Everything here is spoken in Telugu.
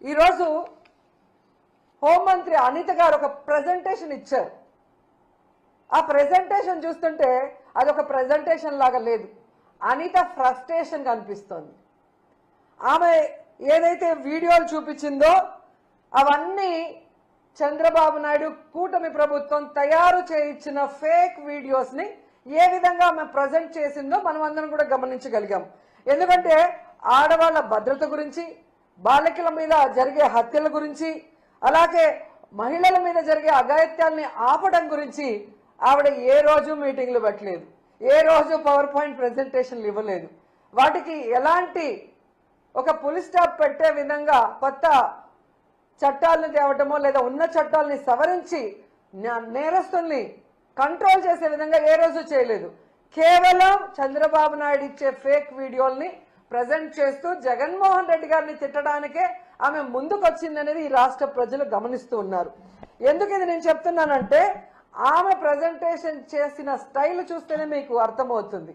ఈరోజు హోంమంత్రి అనిత గారు ఒక ప్రెజెంటేషన్ ఇచ్చారు. ఆ ప్రెజెంటేషన్ చూస్తుంటే అదొక ప్రెజెంటేషన్ లాగా లేదు. అనిత ఫ్రస్ట్రేషన్ కనిపిస్తోంది. ఆమె ఏదైతే వీడియోలు చూపించిందో అవన్నీ చంద్రబాబు నాయుడు కూటమి ప్రభుత్వం తయారు చేయించిన ఫేక్ వీడియోస్ని ఏ విధంగా ఆమె ప్రజెంట్ చేసిందో మనం అందరం కూడా గమనించగలిగాం. ఎందుకంటే ఆడవాళ్ల భద్రత గురించి, బాలికల మీద జరిగే హత్యల గురించి, అలాగే మహిళల మీద జరిగే అఘాయిత్యాల్ని ఆపడం గురించి ఆవిడ ఏ రోజు మీటింగ్లు పెట్టలేదు, ఏ రోజు పవర్ పాయింట్ ప్రెజెంటేషన్లు ఇవ్వలేదు. వాటికి ఎలాంటి ఒక పులి స్టాప్ పెట్టే విధంగా కొత్త చట్టాలను తేవటమో లేదా ఉన్న చట్టాలని సవరించి నేరస్తుల్ని కంట్రోల్ చేసే విధంగా ఏ రోజు చేయలేదు. కేవలం చంద్రబాబు నాయుడు ఇచ్చే ఫేక్ వీడియోల్ని ప్రజెంట్ చేస్తూ జగన్మోహన్ రెడ్డి గారిని తిట్టడానికే ఆమె ముందుకొచ్చిందనేది ఈ రాష్ట్ర ప్రజలు గమనిస్తూ ఉన్నారు. ఎందుకు ఇది నేను చెప్తున్నానంటే ఆమె ప్రజెంటేషన్ చేసిన స్టైల్ చూస్తేనే మీకు అర్థమవుతుంది.